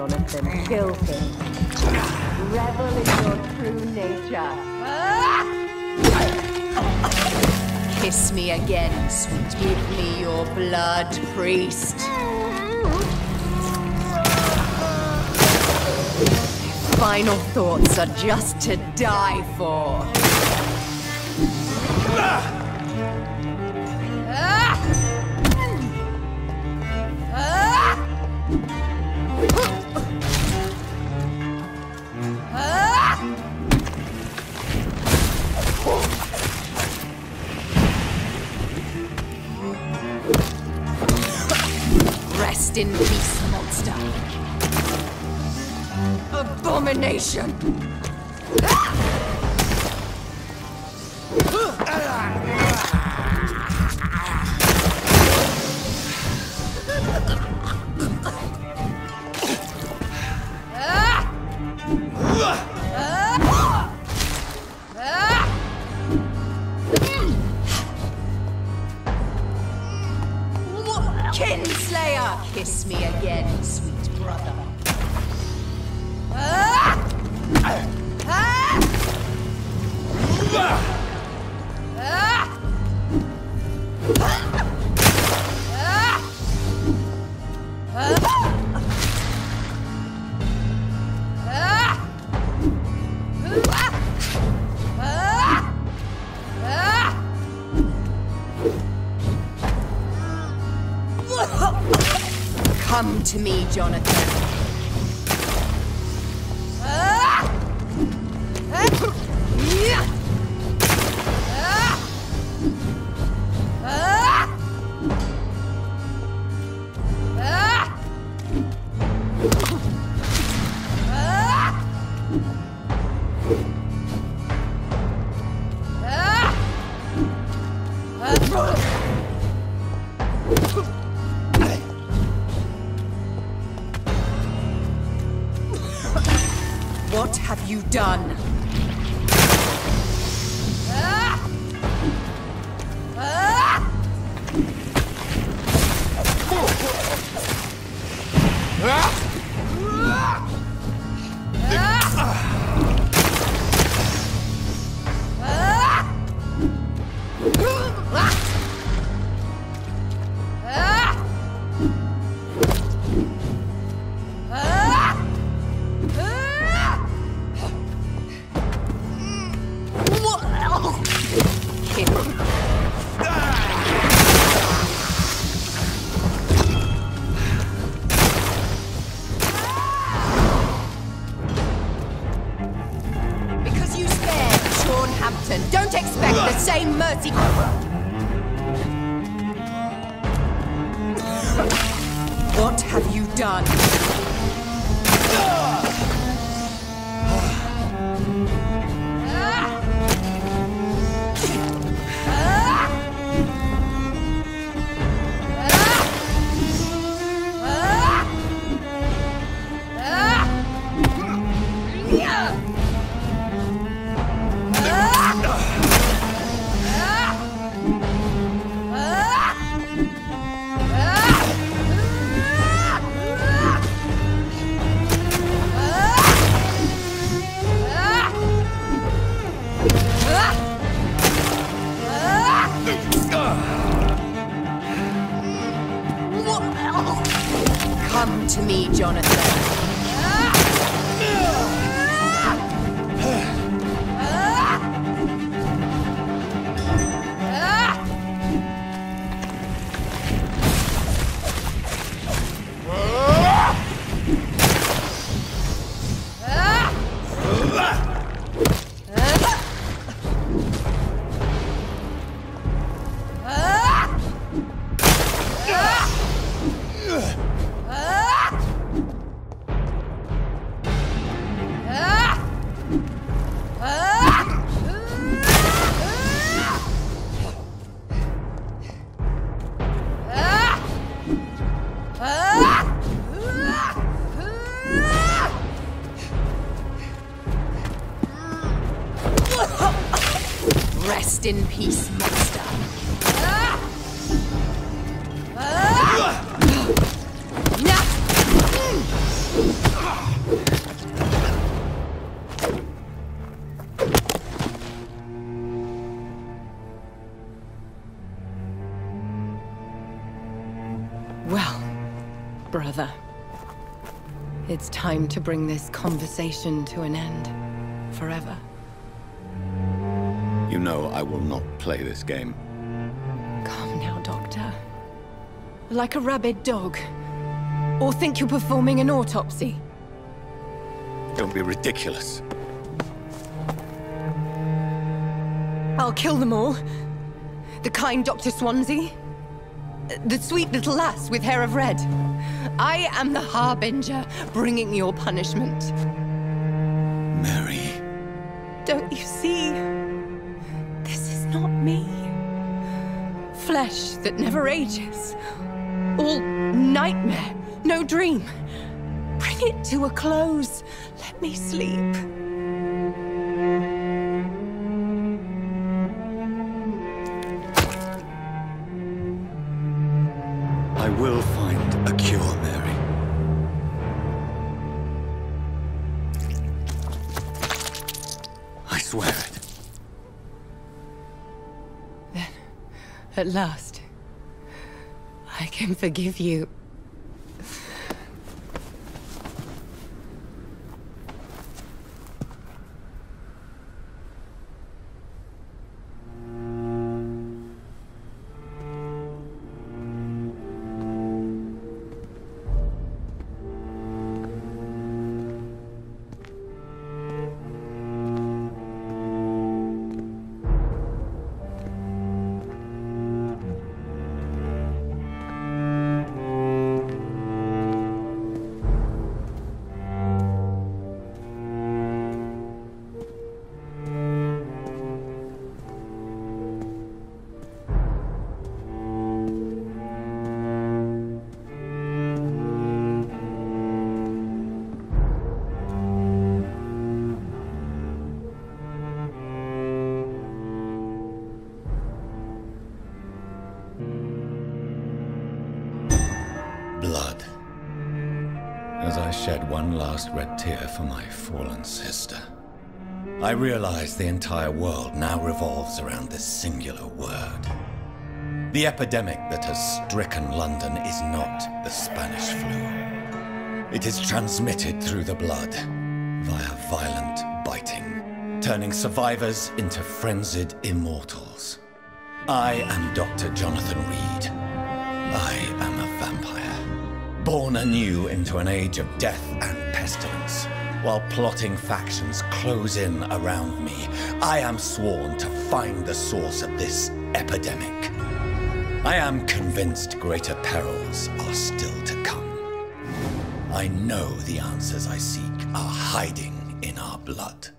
Jonathan. Kill him. Revel in your true nature. Kiss me again, sweet. Give me your blood, priest. Final thoughts are just to die for. Rest in peace, monster. Abomination! Kinslayer! Kiss me again, sweet brother. Come to me, Jonathan. What have you done? Don't expect the same mercy. What have you done? Come to me, Jonathan. Rest in peace, monster. Well, brother, it's time to bring this conversation to an end. Forever. You know I will not play this game. Calm now, Doctor. Like a rabid dog. Or think you're performing an autopsy? Don't be ridiculous. I'll kill them all. The kind Dr. Swansea. The sweet little lass with hair of red. I am the Harbinger, bringing your punishment. Mary. Don't you see? This is not me. Flesh that never ages. All nightmare, no dream. Bring it to a close. Let me sleep. I will find a cure, Mary. I swear it. Then, at last, I can forgive you. Blood. As I shed one last red tear for my fallen sister, I realize the entire world now revolves around this singular word. The epidemic that has stricken London is not the Spanish flu. It is transmitted through the blood, via violent biting, turning survivors into frenzied immortals. I am Dr. Jonathan Reed. I am a vampire, born anew into an age of death and pestilence. While plotting factions close in around me, I am sworn to find the source of this epidemic. I am convinced greater perils are still to come. I know the answers I seek are hiding in our blood.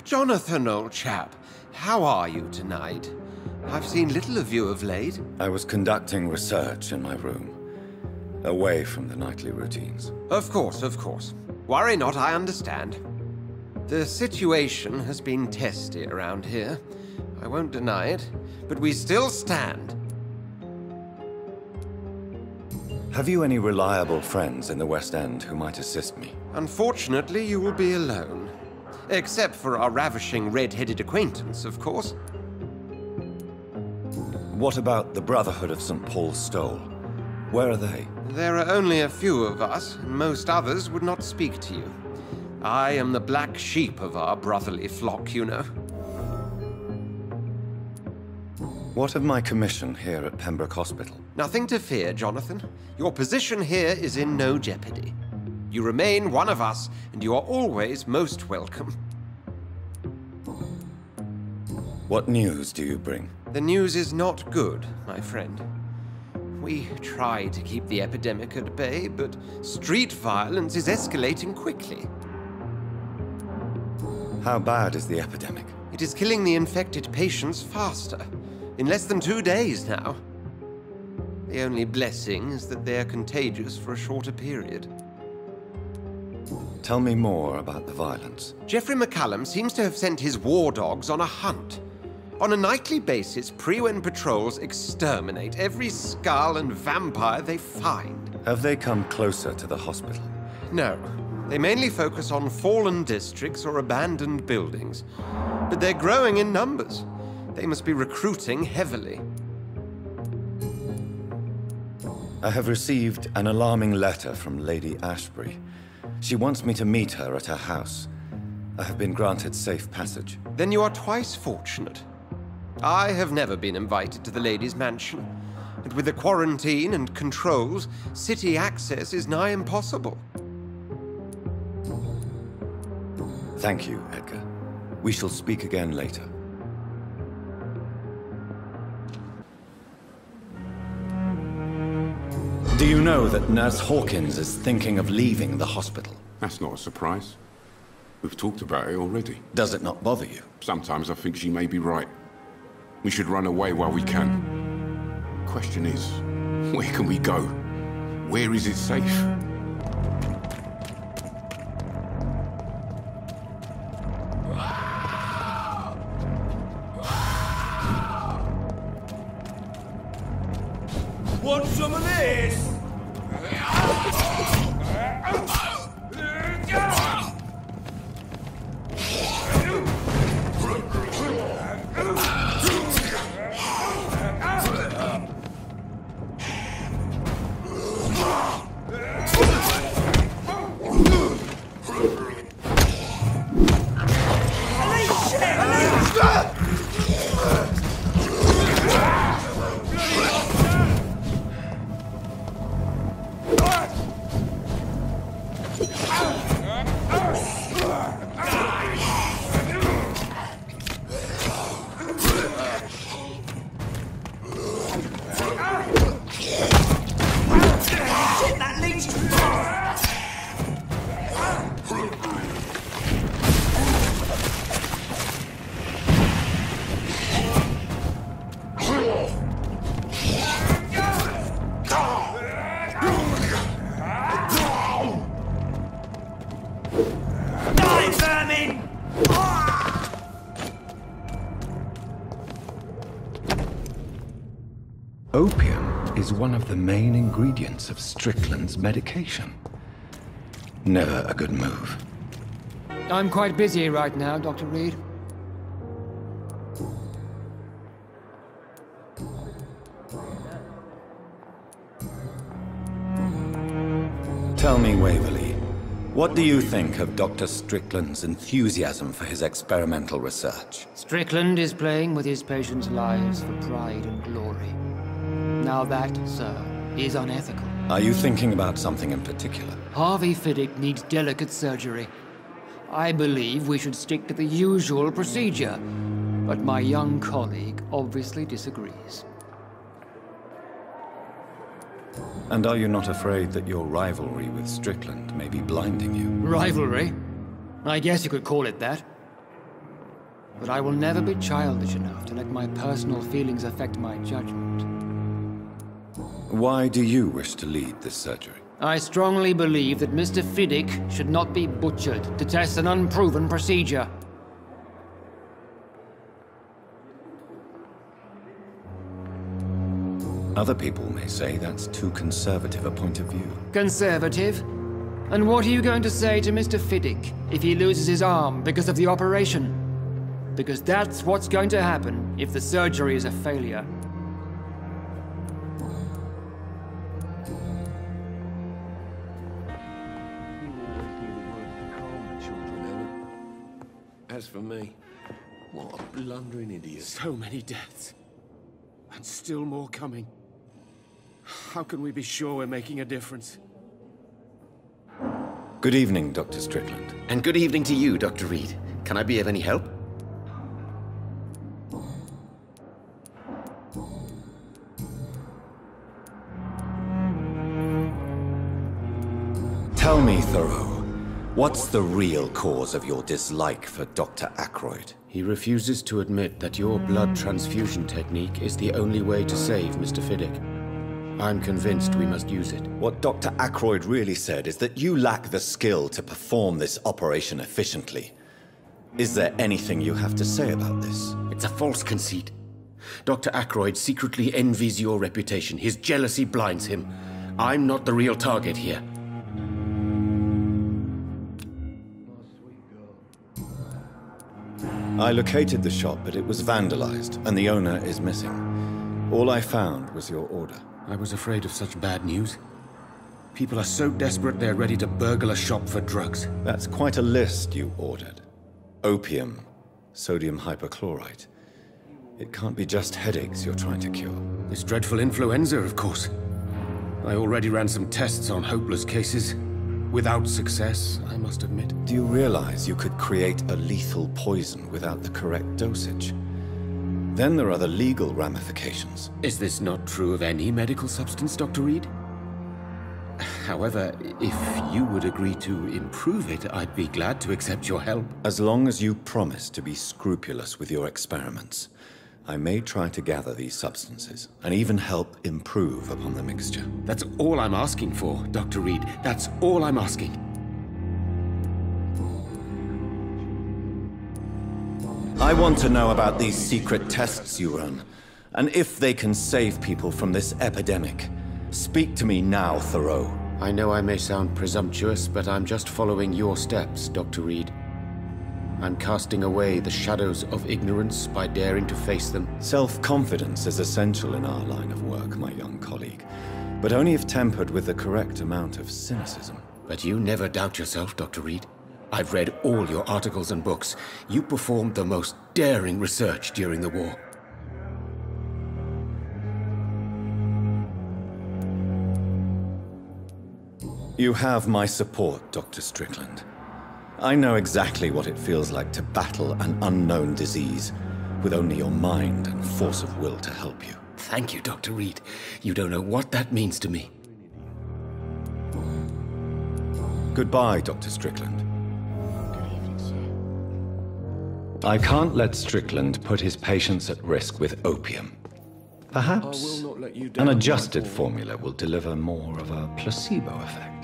Jonathan, old chap, how are you tonight? I've seen little of you of late. I was conducting research in my room, away from the nightly routines. Of course, of course. Worry not, I understand. The situation has been testy around here. I won't deny it, but we still stand. Have you any reliable friends in the West End who might assist me? Unfortunately, you will be alone. Except for our ravishing red-headed acquaintance, of course. What about the Brotherhood of St. Paul's Stole? Where are they? There are only a few of us, and most others would not speak to you. I am the black sheep of our brotherly flock, you know. What of my commission here at Pembroke Hospital? Nothing to fear, Jonathan. Your position here is in no jeopardy. You remain one of us, and you are always most welcome. What news do you bring? The news is not good, my friend. We try to keep the epidemic at bay, but street violence is escalating quickly. How bad is the epidemic? It is killing the infected patients faster. In less than 2 days now. The only blessing is that they are contagious for a shorter period. Tell me more about the violence. Jeffrey McCallum seems to have sent his war dogs on a hunt. On a nightly basis, Prewen patrols exterminate every skull and vampire they find. Have they come closer to the hospital? No. They mainly focus on fallen districts or abandoned buildings. But they're growing in numbers. They must be recruiting heavily. I have received an alarming letter from Lady Ashbury. She wants me to meet her at her house. I have been granted safe passage. Then you are twice fortunate. I have never been invited to the lady's mansion. And with the quarantine and controls, city access is nigh impossible. Thank you, Edgar. We shall speak again later. Do you know that Nurse Hawkins is thinking of leaving the hospital? That's not a surprise. We've talked about it already. Does it not bother you? Sometimes I think she may be right. We should run away while we can. Question is, where can we go? Where is it safe? Want some of this? Opium is one of the main ingredients of Strickland's medication. Never a good move. I'm quite busy right now, Dr. Reed. Tell me, Waverly, what do you think of Dr. Strickland's enthusiasm for his experimental research? Strickland is playing with his patients' lives for pride and glory. Now that, sir, is unethical. Are you thinking about something in particular? Harvey Fiddick needs delicate surgery. I believe we should stick to the usual procedure, but my young colleague obviously disagrees. And are you not afraid that your rivalry with Strickland may be blinding you? Rivalry? I guess you could call it that. But I will never be childish enough to let my personal feelings affect my judgment. Why do you wish to lead this surgery? I strongly believe that Mr. Fiddick should not be butchered to test an unproven procedure. Other people may say that's too conservative a point of view. Conservative? And what are you going to say to Mr. Fiddick if he loses his arm because of the operation? Because that's what's going to happen if the surgery is a failure. As for me, what a blundering idiot. So many deaths. And still more coming. How can we be sure we're making a difference? Good evening, Dr. Strickland. And good evening to you, Dr. Reed. Can I be of any help? Tell me, Thoreau, what's the real cause of your dislike for Dr. Ackroyd? He refuses to admit that your blood transfusion technique is the only way to save Mr. Fiddick. I'm convinced we must use it. What Dr. Ackroyd really said is that you lack the skill to perform this operation efficiently. Is there anything you have to say about this? It's a false conceit. Dr. Ackroyd secretly envies your reputation. His jealousy blinds him. I'm not the real target here. I located the shop, but it was vandalized, and the owner is missing. All I found was your order. I was afraid of such bad news. People are so desperate they're ready to burgle a shop for drugs. That's quite a list you ordered. Opium, sodium hypochlorite. It can't be just headaches you're trying to cure. This dreadful influenza, of course. I already ran some tests on hopeless cases. Without success, I must admit. Do you realize you could create a lethal poison without the correct dosage? Then there are the legal ramifications. Is this not true of any medical substance, Dr. Reed? However, if you would agree to improve it, I'd be glad to accept your help. As long as you promise to be scrupulous with your experiments, I may try to gather these substances, and even help improve upon the mixture. That's all I'm asking for, Dr. Reed. That's all I'm asking. I want to know about these secret tests you run, and if they can save people from this epidemic. Speak to me now, Thoreau. I know I may sound presumptuous, but I'm just following your steps, Dr. Reed. I'm casting away the shadows of ignorance by daring to face them. Self-confidence is essential in our line of work, my young colleague, but only if tempered with the correct amount of cynicism. But you never doubt yourself, Dr. Reed. I've read all your articles and books. You performed the most daring research during the war. You have my support, Dr. Strickland. I know exactly what it feels like to battle an unknown disease, with only your mind and force of will to help you. Thank you, Dr. Reed. You don't know what that means to me. Goodbye, Dr. Strickland. I can't let Strickland put his patients at risk with opium. Perhaps an adjusted formula will deliver more of a placebo effect.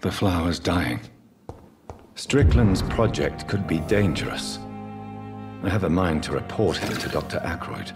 The flower's dying. Strickland's project could be dangerous. I have a mind to report him to Dr. Ackroyd.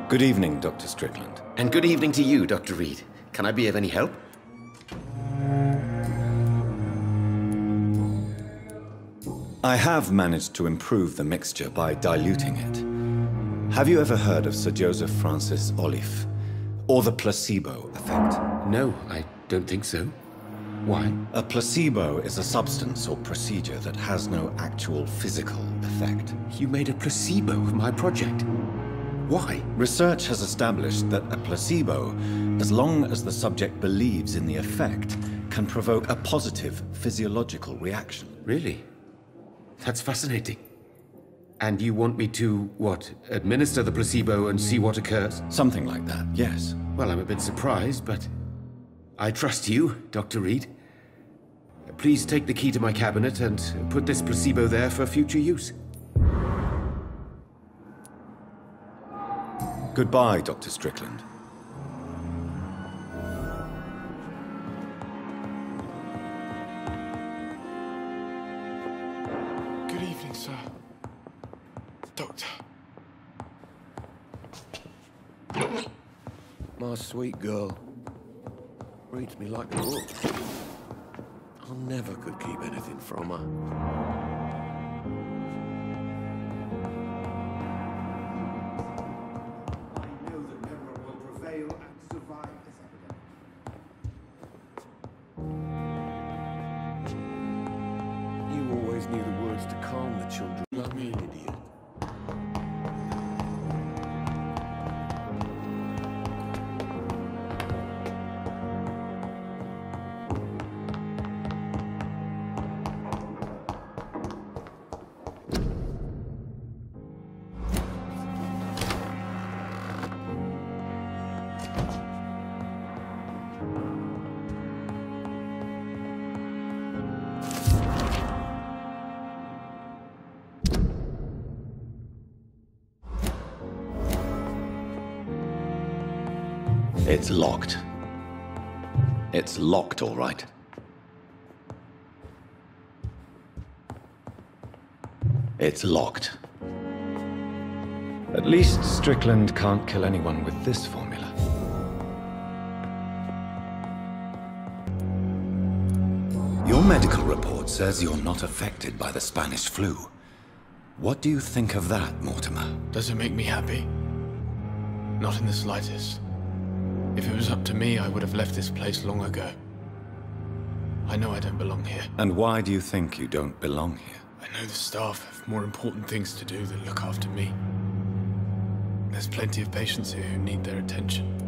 Good evening, Dr. Strickland. And good evening to you, Dr. Reed. Can I be of any help? I have managed to improve the mixture by diluting it. Have you ever heard of Sir Joseph Francis Olive, or the placebo effect? No, I don't think so. Why? A placebo is a substance or procedure that has no actual physical effect. You made a placebo of my project. Why? Research has established that a placebo, as long as the subject believes in the effect, can provoke a positive physiological reaction. Really? That's fascinating. And you want me to, what, administer the placebo and see what occurs? Something like that, yes. Well, I'm a bit surprised, but I trust you, Dr. Reed. Please take the key to my cabinet and put this placebo there for future use. Goodbye, Dr. Strickland. Good evening, sir. Doctor. My sweet girl. Reads me like a book. I never could keep anything from her. the children like me, an idiot. It's locked. It's locked, all right. It's locked. At least Strickland can't kill anyone with this formula. Your medical report says you're not affected by the Spanish flu. What do you think of that, Mortimer? Does it make me happy? Not in the slightest. If it was up to me, I would have left this place long ago. I know I don't belong here. And why do you think you don't belong here? I know the staff have more important things to do than look after me. There's plenty of patients here who need their attention.